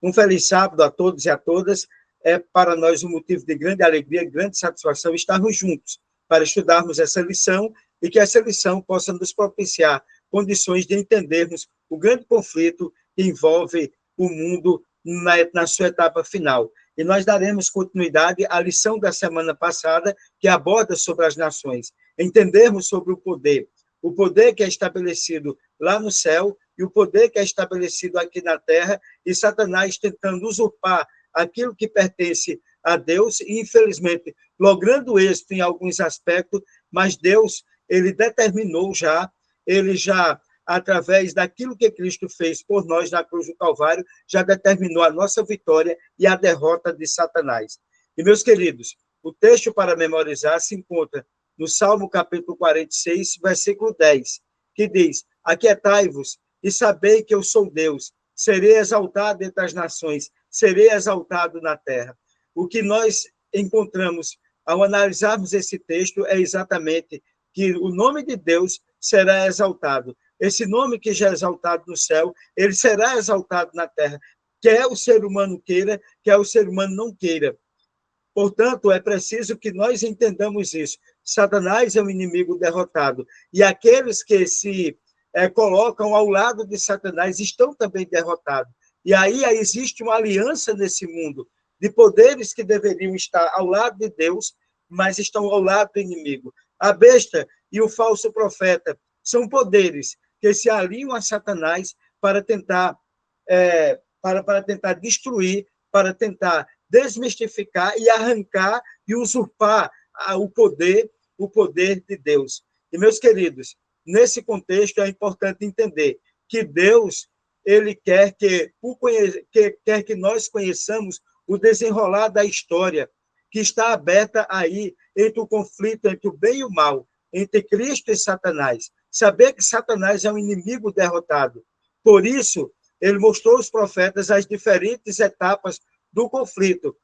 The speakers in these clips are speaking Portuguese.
Um feliz sábado a todos e a todas. É para nós um motivo de grande alegria, grande satisfação estarmos juntos para estudarmos essa lição e que essa lição possa nos propiciar condições de entendermos o grande conflito que envolve o mundo na sua etapa final. E nós daremos continuidade à lição da semana passada, que aborda sobre as nações. Entendermos sobre o poder que é estabelecido lá no céu e o poder que é estabelecido aqui na terra, e Satanás tentando usurpar aquilo que pertence a Deus, e, infelizmente, logrando êxito em alguns aspectos, mas Deus, ele determinou já, ele já, através daquilo que Cristo fez por nós na cruz do Calvário, já determinou a nossa vitória e a derrota de Satanás. E, meus queridos, o texto para memorizar se encontra no Salmo capítulo 46, versículo 10, que diz: aquietai-vos e sabei que eu sou Deus, serei exaltado entre as nações, serei exaltado na terra. O que nós encontramos ao analisarmos esse texto é exatamente que o nome de Deus será exaltado. Esse nome que já é exaltado no céu, ele será exaltado na terra. Quer o ser humano queira, quer o ser humano não queira. Portanto, é preciso que nós entendamos isso. Satanás é um inimigo derrotado. E aqueles que se colocam ao lado de Satanás estão também derrotados. E aí existe uma aliança nesse mundo de poderes que deveriam estar ao lado de Deus, mas estão ao lado do inimigo. A besta e o falso profeta são poderes que se aliam a Satanás para tentar, para tentar destruir, para tentar desmistificar e arrancar e usurpar o poder de Deus. E, meus queridos, nesse contexto é importante entender que Deus, ele quer que nós conheçamos o desenrolar da história, que está aberta aí entre o conflito entre o bem e o mal, entre Cristo e Satanás. Saber que Satanás é um inimigo derrotado. Por isso, ele mostrou aos profetas as diferentes etapas do conflito,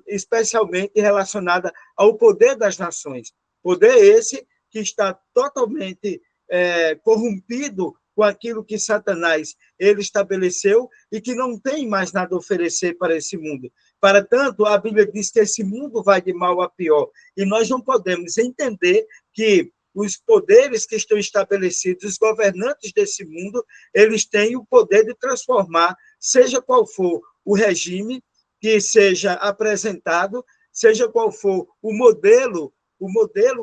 especialmente relacionada ao poder das nações. Poder esse que está totalmente corrompido com aquilo que Satanás ele estabeleceu e que não tem mais nada a oferecer para esse mundo. Para tanto, a Bíblia diz que esse mundo vai de mal a pior, e nós não podemos entender que os poderes que estão estabelecidos, os governantes desse mundo, eles têm o poder de transformar, seja qual for o regime que seja apresentado, seja qual for o modelo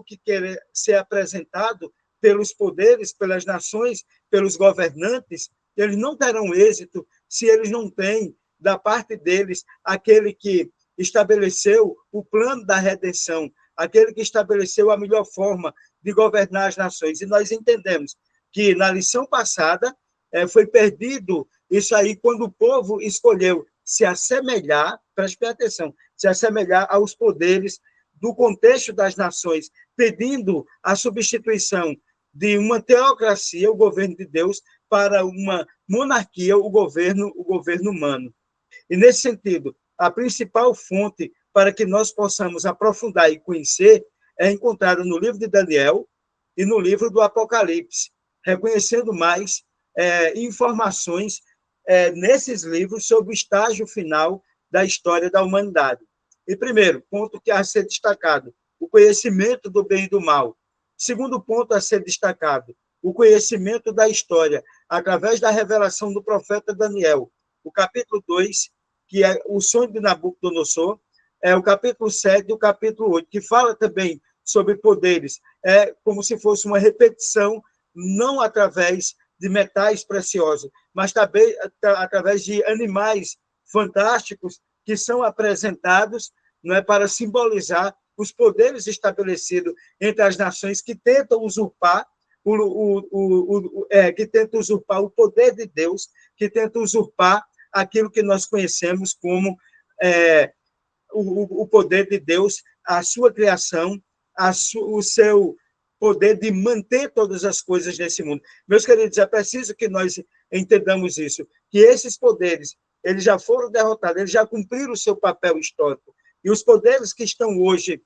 que quer ser apresentado pelos poderes, pelas nações, pelos governantes, eles não terão êxito se eles não têm, da parte deles, aquele que estabeleceu o plano da redenção, aquele que estabeleceu a melhor forma de governar as nações. E nós entendemos que, na lição passada, foi perdido isso aí quando o povo escolheu se assemelhar, preste atenção, se assemelhar aos poderes do contexto das nações, pedindo a substituição de uma teocracia, o governo de Deus, para uma monarquia, o governo humano. E, nesse sentido, a principal fonte para que nós possamos aprofundar e conhecer é encontrada no livro de Daniel e no livro do Apocalipse, reconhecendo mais informações nesses livros sobre o estágio final da história da humanidade. E, primeiro, ponto que há a ser destacado, o conhecimento do bem e do mal. Segundo ponto a ser destacado, o conhecimento da história, através da revelação do profeta Daniel. O capítulo 2, que é o sonho de Nabucodonosor, o capítulo 7 e o capítulo 8, que fala também sobre poderes. É como se fosse uma repetição, não através de metais preciosos, mas também através de animais fantásticos que são apresentados, não é, para simbolizar os poderes estabelecidos entre as nações que tentam usurpar o poder de Deus, que tentam usurpar aquilo que nós conhecemos como o poder de Deus, a sua criação, o seu poder de manter todas as coisas nesse mundo. Meus queridos, é preciso que nós entendamos isso, que esses poderes, eles já foram derrotados, eles já cumpriram o seu papel histórico. E os poderes que estão hoje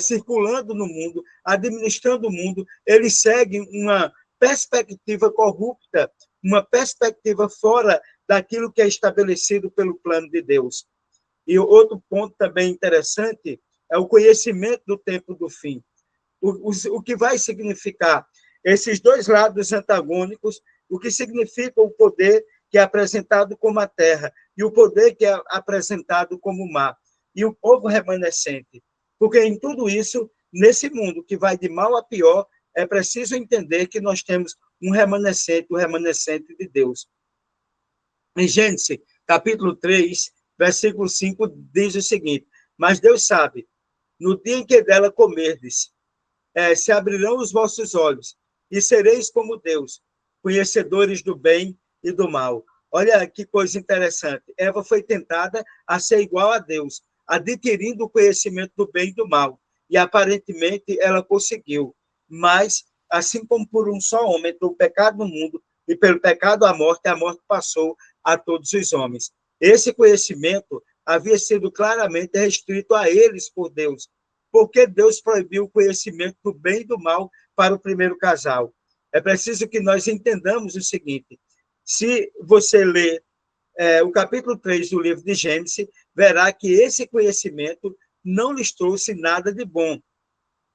circulando no mundo, administrando o mundo, eles seguem uma perspectiva corrupta, uma perspectiva fora daquilo que é estabelecido pelo plano de Deus. E outro ponto também interessante é o conhecimento do tempo do fim. O que vai significar esses dois lados antagônicos, o que significa o poder que é apresentado como a terra e o poder que é apresentado como o mar, e o povo remanescente. Porque em tudo isso, nesse mundo que vai de mal a pior, é preciso entender que nós temos um remanescente, o remanescente de Deus. Em Gênesis, capítulo 3, versículo 5, diz o seguinte: mas Deus sabe, no dia em que dela comerdes, se abrirão os vossos olhos, e sereis como Deus, conhecedores do bem e do mal. Olha que coisa interessante. Eva foi tentada a ser igual a Deus, adquirindo o conhecimento do bem e do mal. E aparentemente ela conseguiu. Mas, assim como por um só homem entrou o pecado no mundo, e pelo pecado a morte passou a todos os homens. Esse conhecimento havia sido claramente restrito a eles por Deus, porque Deus proibiu o conhecimento do bem e do mal para o primeiro casal. É preciso que nós entendamos o seguinte: se você ler o capítulo 3 do livro de Gênesis, verá que esse conhecimento não lhes trouxe nada de bom.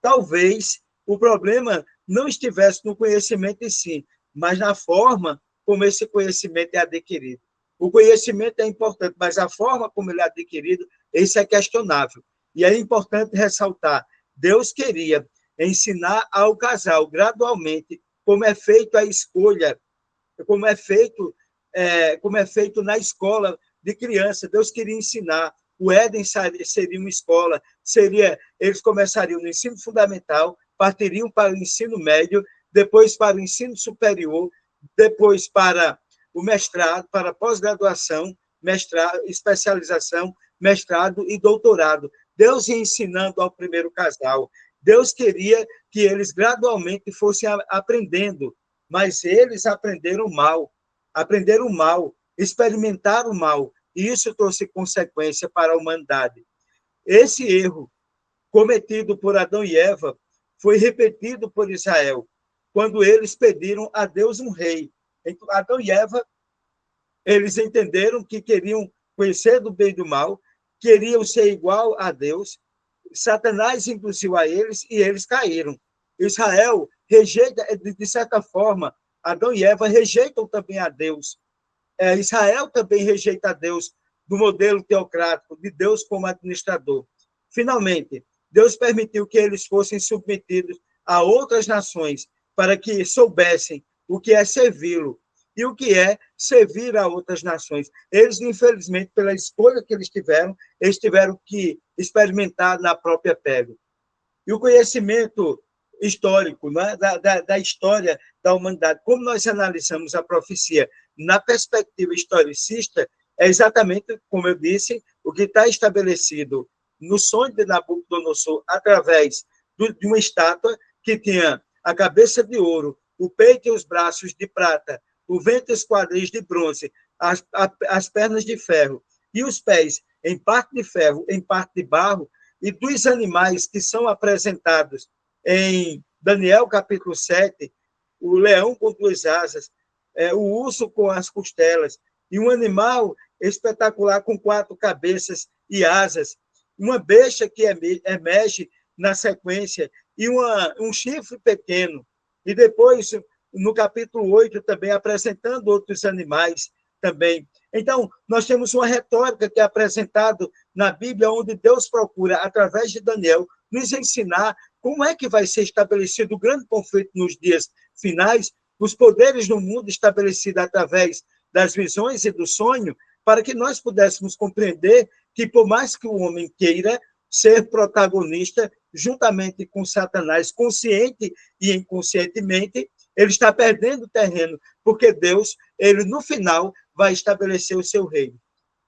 Talvez o problema não estivesse no conhecimento em si, mas na forma como esse conhecimento é adquirido. O conhecimento é importante, mas a forma como ele é adquirido, isso é questionável. E é importante ressaltar, Deus queria ensinar ao casal gradualmente como é feito a escolha, como é feito na escola de criança. Deus queria ensinar. O Éden seria uma escola, eles começariam no ensino fundamental, partiriam para o ensino médio, depois para o ensino superior, depois para o mestrado, para a pós-graduação, mestrado, especialização, mestrado e doutorado. Deus ia ensinando ao primeiro casal. Deus queria que eles gradualmente fossem aprendendo, mas eles aprenderam mal, experimentaram mal, e isso trouxe consequência para a humanidade. Esse erro cometido por Adão e Eva foi repetido por Israel, quando eles pediram a Deus um rei. Então, Adão e Eva, eles entenderam que queriam conhecer do bem e do mal, queriam ser igual a Deus. Satanás induziu a eles e eles caíram. Israel rejeita, de certa forma, Adão e Eva rejeitam também a Deus. Israel também rejeita a Deus do modelo teocrático, de Deus como administrador. Finalmente, Deus permitiu que eles fossem submetidos a outras nações para que soubessem o que é servi-lo e o que é servir a outras nações. Eles, infelizmente, pela escolha que eles tiveram que experimentar na própria pele. E o conhecimento histórico, né, da história da humanidade, como nós analisamos a profecia na perspectiva historicista, é exatamente, como eu disse, o que está estabelecido no sonho de Nabucodonosor, através de uma estátua que tinha a cabeça de ouro, o peito e os braços de prata, o ventre e os quadris de bronze, as pernas de ferro e os pés em parte de ferro, em parte de barro, e dos animais que são apresentados em Daniel, capítulo 7, o leão com duas asas, o urso com as costelas, e um animal espetacular com 4 cabeças e asas, uma besta que emerge na sequência, e um chifre pequeno. E depois, no capítulo 8, também apresentando outros animais também. Então, nós temos uma retórica que é apresentada na Bíblia, onde Deus procura, através de Daniel, nos ensinar como é que vai ser estabelecido o grande conflito nos dias finais, os poderes do mundo estabelecidos através das visões e do sonho, para que nós pudéssemos compreender que, por mais que o homem queira ser protagonista, juntamente com Satanás, consciente e inconscientemente, ele está perdendo terreno, porque Deus, ele no final, vai estabelecer o seu reino.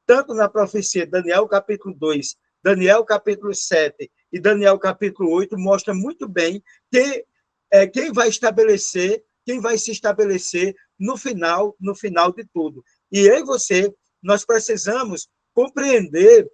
Tanto na profecia Daniel capítulo 2, Daniel capítulo 7 e Daniel capítulo 8 mostra muito bem quem vai se estabelecer no final de tudo. E eu e você, nós precisamos compreender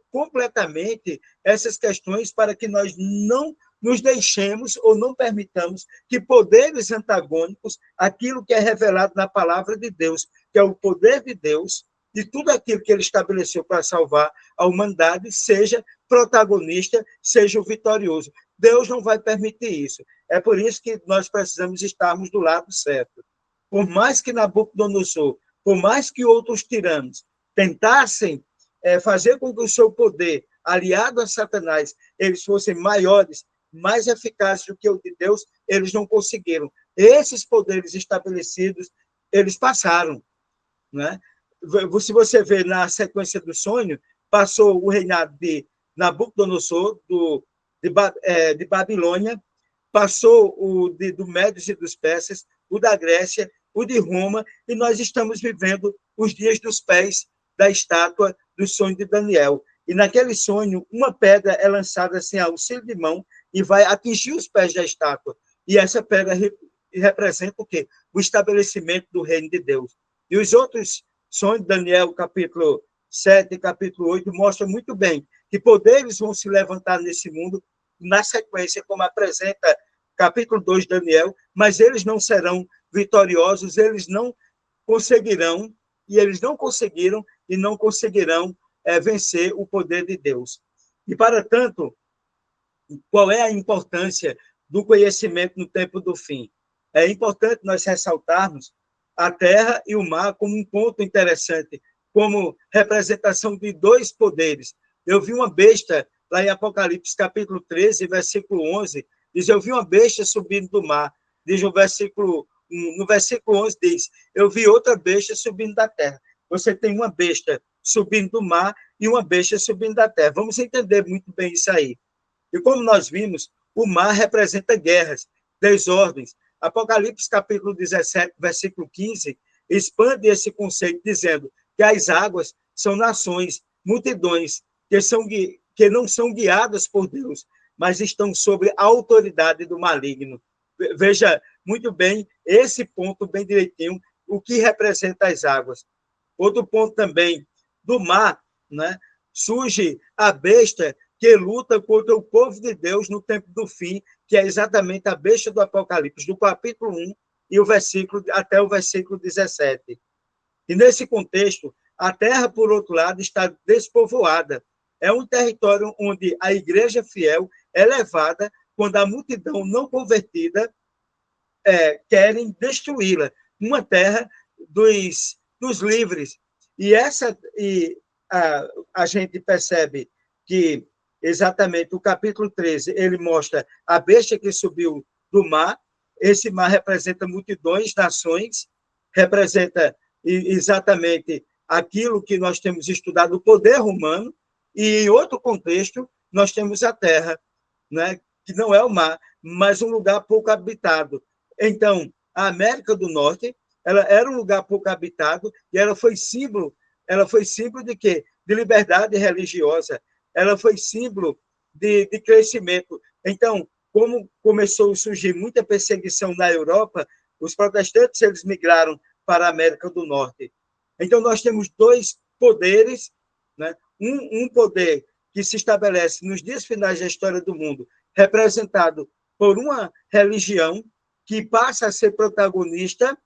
completamente essas questões para que nós não nos deixemos ou não permitamos que poderes antagônicos, aquilo que é revelado na palavra de Deus, que é o poder de Deus, e tudo aquilo que ele estabeleceu para salvar a humanidade, seja protagonista, seja o vitorioso. Deus não vai permitir isso. É por isso que nós precisamos estarmos do lado certo. Por mais que Nabucodonosor, por mais que outros tiranos tentassem fazer com que o seu poder, aliado a Satanás, eles fossem maiores, mais eficazes do que o de Deus, eles não conseguiram. Esses poderes estabelecidos, eles passaram. Né? Se você ver na sequência do sonho, passou o reinado de Nabucodonosor, de Babilônia, passou do Médios e dos Persas, o da Grécia, o de Roma, e nós estamos vivendo os dias dos pés da estátua do sonho de Daniel. E naquele sonho, uma pedra é lançada sem auxílio de mão e vai atingir os pés da estátua. E essa pedra representa o quê? O estabelecimento do reino de Deus. E os outros sonhos de Daniel, capítulo 7 e capítulo 8, mostram muito bem que poderes vão se levantar nesse mundo na sequência, como apresenta capítulo 2 de Daniel, mas eles não serão vitoriosos, eles não conseguirão, e eles não conseguiram e não conseguirão vencer o poder de Deus. E, para tanto, qual é a importância do conhecimento no tempo do fim? É importante nós ressaltarmos a terra e o mar como um ponto interessante, como representação de dois poderes. Eu vi uma besta, lá em Apocalipse, capítulo 13, versículo 11, diz, eu vi uma besta subindo do mar. Diz no versículo 11, diz, eu vi outra besta subindo da terra. Você tem uma besta subindo do mar e uma besta subindo da terra. Vamos entender muito bem isso aí. E como nós vimos, o mar representa guerras, desordens. Apocalipse, capítulo 17, versículo 15, expande esse conceito, dizendo que as águas são nações, multidões, que não são guiadas por Deus, mas estão sob a autoridade do maligno. Veja muito bem esse ponto, bem direitinho, o que representa as águas. Outro ponto também, do mar, né, surge a besta que luta contra o povo de Deus no tempo do fim, que é exatamente a besta do Apocalipse, do capítulo 1 e até o versículo 17. E nesse contexto, a terra, por outro lado, está despovoada. É um território onde a igreja fiel é levada quando a multidão não convertida querem destruí-la. Uma terra dos livres. E a gente percebe que exatamente o capítulo 13, ele mostra a besta que subiu do mar. Esse mar representa multidões, nações, representa exatamente aquilo que nós temos estudado, o poder humano, e em outro contexto, nós temos a terra, né, que não é o mar, mas um lugar pouco habitado. Então, a América do Norte, ela era um lugar pouco habitado e ela foi símbolo de quê? De liberdade religiosa, ela foi símbolo de crescimento. Então, como começou a surgir muita perseguição na Europa, os protestantes eles migraram para a América do Norte. Então, nós temos dois poderes, né? Um poder que se estabelece nos dias finais da história do mundo, representado por uma religião que passa a ser protagonista,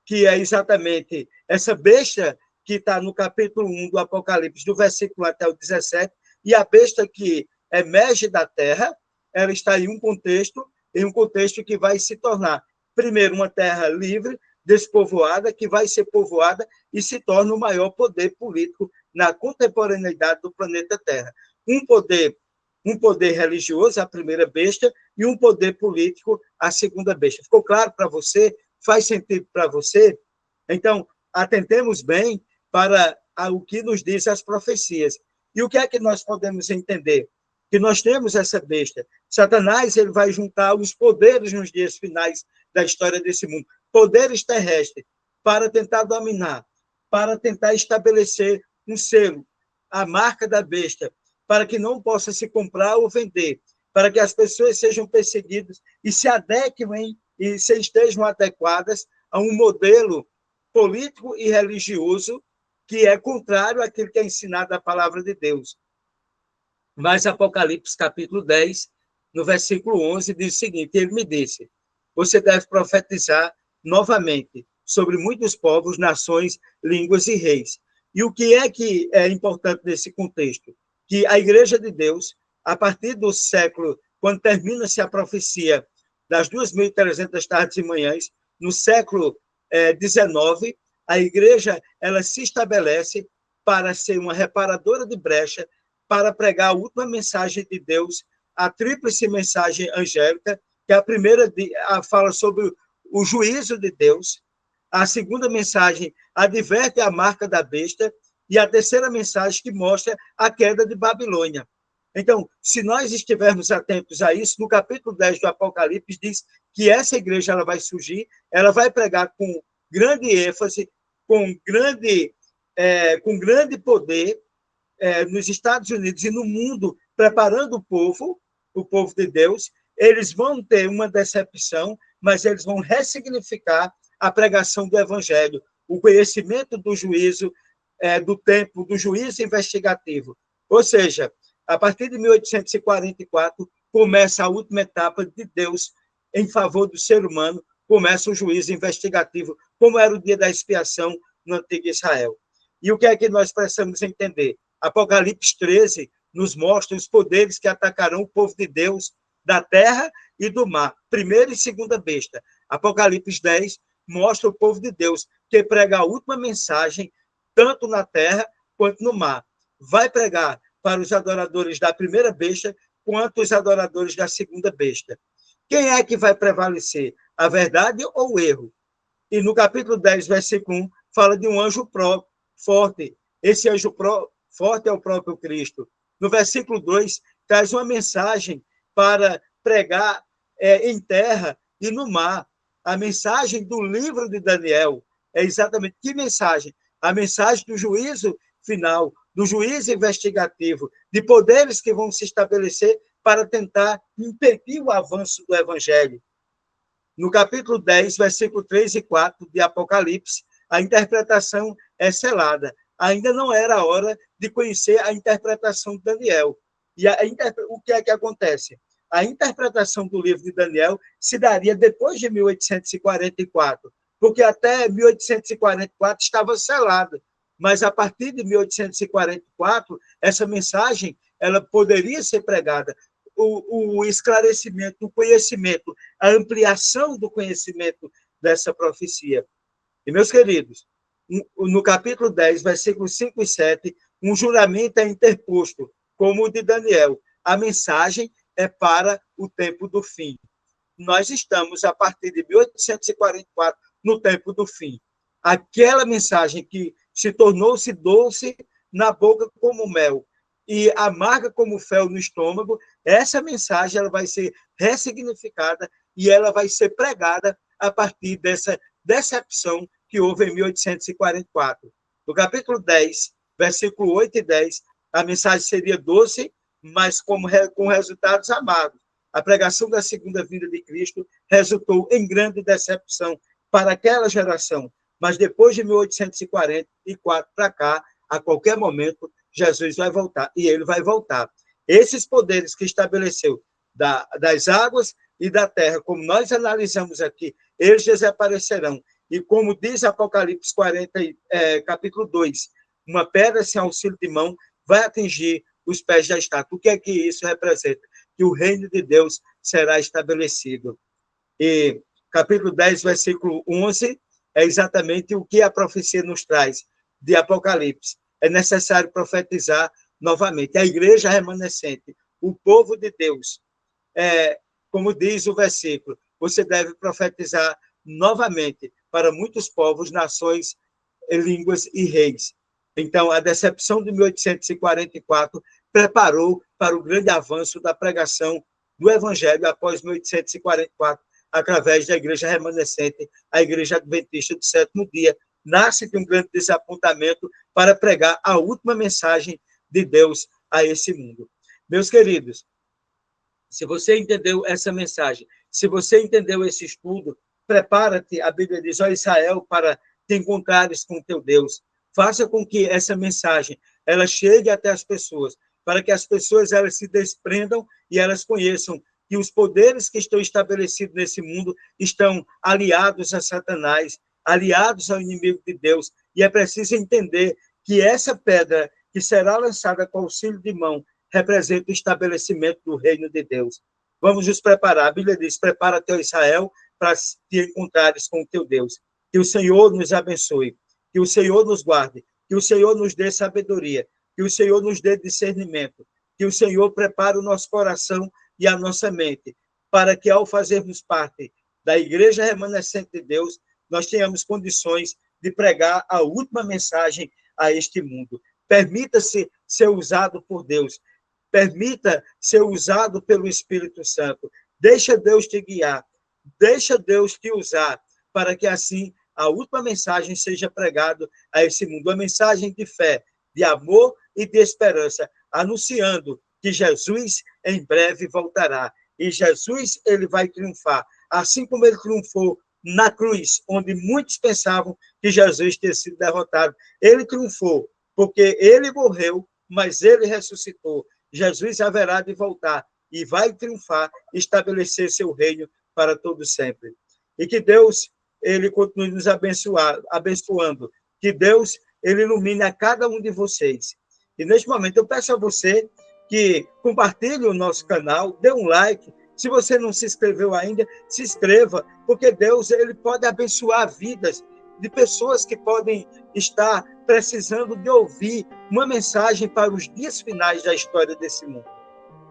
que é exatamente essa besta que está no capítulo 1 do Apocalipse, do versículo até o 17, e a besta que emerge da terra, ela está em um contexto que vai se tornar, primeiro, uma terra livre, despovoada, que vai ser povoada e se torna o maior poder político na contemporaneidade do planeta Terra. Um poder religioso, a primeira besta, e um poder político, a segunda besta. Ficou claro para você? Faz sentido para você? Então, atentemos bem para o que nos diz as profecias. E o que é que nós podemos entender? Que nós temos essa besta. Satanás ele vai juntar os poderes nos dias finais da história desse mundo, poderes terrestres, para tentar dominar, para tentar estabelecer um selo, a marca da besta, para que não possa se comprar ou vender, para que as pessoas sejam perseguidas e se adequem e se estejam adequadas a um modelo político e religioso que é contrário àquilo que é ensinado da palavra de Deus. Mas Apocalipse, capítulo 10, no versículo 11, diz o seguinte, ele me disse, você deve profetizar novamente, sobre muitos povos, nações, línguas e reis. E o que é importante nesse contexto? Que a Igreja de Deus, a partir do século, quando termina-se a profecia das 2.300 tardes e manhãs, no século XIX, a Igreja ela se estabelece para ser uma reparadora de brecha, para pregar a última mensagem de Deus, a tríplice mensagem angélica, que a primeira fala sobre o juízo de Deus, a segunda mensagem adverte a marca da besta, e a terceira mensagem que mostra a queda de Babilônia. Então, se nós estivermos atentos a isso, no capítulo 10 do Apocalipse diz que essa igreja ela vai surgir, ela vai pregar com grande ênfase, com grande poder, nos Estados Unidos e no mundo, preparando o povo de Deus. Eles vão ter uma decepção, mas eles vão ressignificar a pregação do evangelho, o conhecimento do juízo, do tempo, do juízo investigativo. Ou seja, a partir de 1844, começa a última etapa de Deus em favor do ser humano, começa o juízo investigativo, como era o dia da expiação no antigo Israel. E o que é que nós precisamos entender? Apocalipse 13 nos mostra os poderes que atacarão o povo de Deus da terra e do mar, primeira e segunda besta. Apocalipse 10 mostra o povo de Deus que prega a última mensagem, tanto na terra quanto no mar. Vai pregar para os adoradores da primeira besta, quanto os adoradores da segunda besta. Quem é que vai prevalecer? A verdade ou o erro? E no capítulo 10, versículo 1, fala de um anjo forte. Esse anjo forte é o próprio Cristo. No versículo 2, traz uma mensagem para pregar em terra e no mar. A mensagem do livro de Daniel é exatamente que mensagem? A mensagem do juízo final, do juízo investigativo, de poderes que vão se estabelecer para tentar impedir o avanço do evangelho. No capítulo 10, versículo 3 e 4 de Apocalipse, a interpretação é selada. Ainda não era a hora de conhecer a interpretação de Daniel. E o que é que acontece? A interpretação do livro de Daniel se daria depois de 1844, porque até 1844 estava selada. Mas a partir de 1844, essa mensagem ela poderia ser pregada. O esclarecimento, o conhecimento, a ampliação do conhecimento dessa profecia. E, meus queridos, no capítulo 10, versículos 5 e 7, um juramento é interposto, como o de Daniel. A mensagem é para o tempo do fim. Nós estamos, a partir de 1844, no tempo do fim. Aquela mensagem que se tornou-se doce na boca como mel e amarga como fel no estômago, essa mensagem ela vai ser ressignificada e ela vai ser pregada a partir dessa decepção que houve em 1844. No capítulo 10, versículo 8 e 10, a mensagem seria doce, mas com resultados amargos. A pregação da segunda vinda de Cristo resultou em grande decepção para aquela geração. Mas depois de 1844 para cá, a qualquer momento, Jesus vai voltar. E ele vai voltar. Esses poderes que estabeleceu das águas e da terra, como nós analisamos aqui, eles desaparecerão. E como diz Apocalipse 40, capítulo 2, uma pedra sem auxílio de mão vai atingir os pés da estátua. O que é que isso representa? Que o reino de Deus será estabelecido. E capítulo 10, versículo 11, é exatamente o que a profecia nos traz de Apocalipse. É necessário profetizar novamente. A igreja remanescente, o povo de Deus, como diz o versículo, você deve profetizar novamente para muitos povos, nações, línguas e reis. Então, a decepção de 1844 preparou para o grande avanço da pregação do evangelho após 1844, através da igreja remanescente, a igreja adventista do sétimo dia. Nasce de um grande desapontamento para pregar a última mensagem de Deus a esse mundo. Meus queridos, se você entendeu essa mensagem, se você entendeu esse estudo, prepara-te, a Bíblia diz, ó Israel, para te encontrares com teu Deus. Faça com que essa mensagem ela chegue até as pessoas, para que as pessoas elas se desprendam e elas conheçam que os poderes que estão estabelecidos nesse mundo estão aliados a Satanás, aliados ao inimigo de Deus, e é preciso entender que essa pedra que será lançada com auxílio de mão representa o estabelecimento do reino de Deus. Vamos nos preparar. A Bíblia diz: prepara teu Israel para te encontrares com o teu Deus. Que o Senhor nos abençoe, que o Senhor nos guarde, que o Senhor nos dê sabedoria, que o Senhor nos dê discernimento, que o Senhor prepare o nosso coração e a nossa mente, para que ao fazermos parte da Igreja Remanescente de Deus, nós tenhamos condições de pregar a última mensagem a este mundo. Permita-se ser usado por Deus. Permita ser usado pelo Espírito Santo. Deixa Deus te guiar. Deixa Deus te usar, para que assim a última mensagem seja pregada a esse mundo. Uma mensagem de fé, de amor e de esperança, anunciando que Jesus em breve voltará. E Jesus, ele vai triunfar. Assim como ele triunfou na cruz, onde muitos pensavam que Jesus tinha sido derrotado. Ele triunfou, porque ele morreu, mas ele ressuscitou. Jesus haverá de voltar e vai triunfar, estabelecer seu reino para todo sempre. E que Deus, ele continue nos abençoando. Que Deus, ele ilumine a cada um de vocês. E neste momento eu peço a você que compartilhe o nosso canal, dê um like. Se você não se inscreveu ainda, se inscreva, porque Deus, ele pode abençoar vidas de pessoas que podem estar precisando de ouvir uma mensagem para os dias finais da história desse mundo.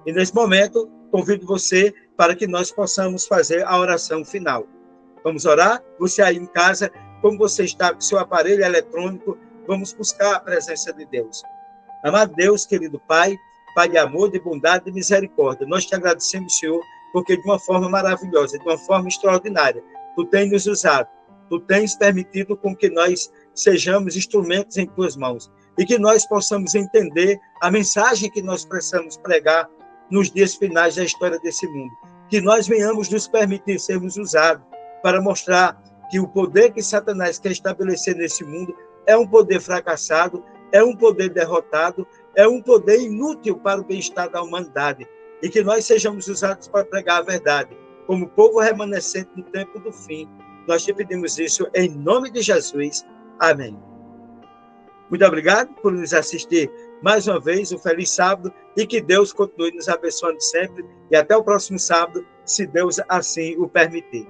E nesse momento, convido você para que nós possamos fazer a oração final. Vamos orar? Você aí em casa, como você está com seu aparelho eletrônico, vamos buscar a presença de Deus. Amado Deus, querido Pai, Pai de amor, de bondade e de misericórdia, nós te agradecemos, Senhor, porque de uma forma maravilhosa, de uma forma extraordinária, Tu tens nos usado, Tu tens permitido com que nós sejamos instrumentos em Tuas mãos e que nós possamos entender a mensagem que nós precisamos pregar nos dias finais da história desse mundo. Que nós venhamos nos permitir sermos usados para mostrar que o poder que Satanás quer estabelecer nesse mundo é um poder fracassado, é um poder derrotado, é um poder inútil para o bem-estar da humanidade. E que nós sejamos usados para pregar a verdade, como povo remanescente no tempo do fim. Nós te pedimos isso em nome de Jesus. Amém. Muito obrigado por nos assistir mais uma vez. Um feliz sábado e que Deus continue nos abençoando sempre. E até o próximo sábado, se Deus assim o permitir.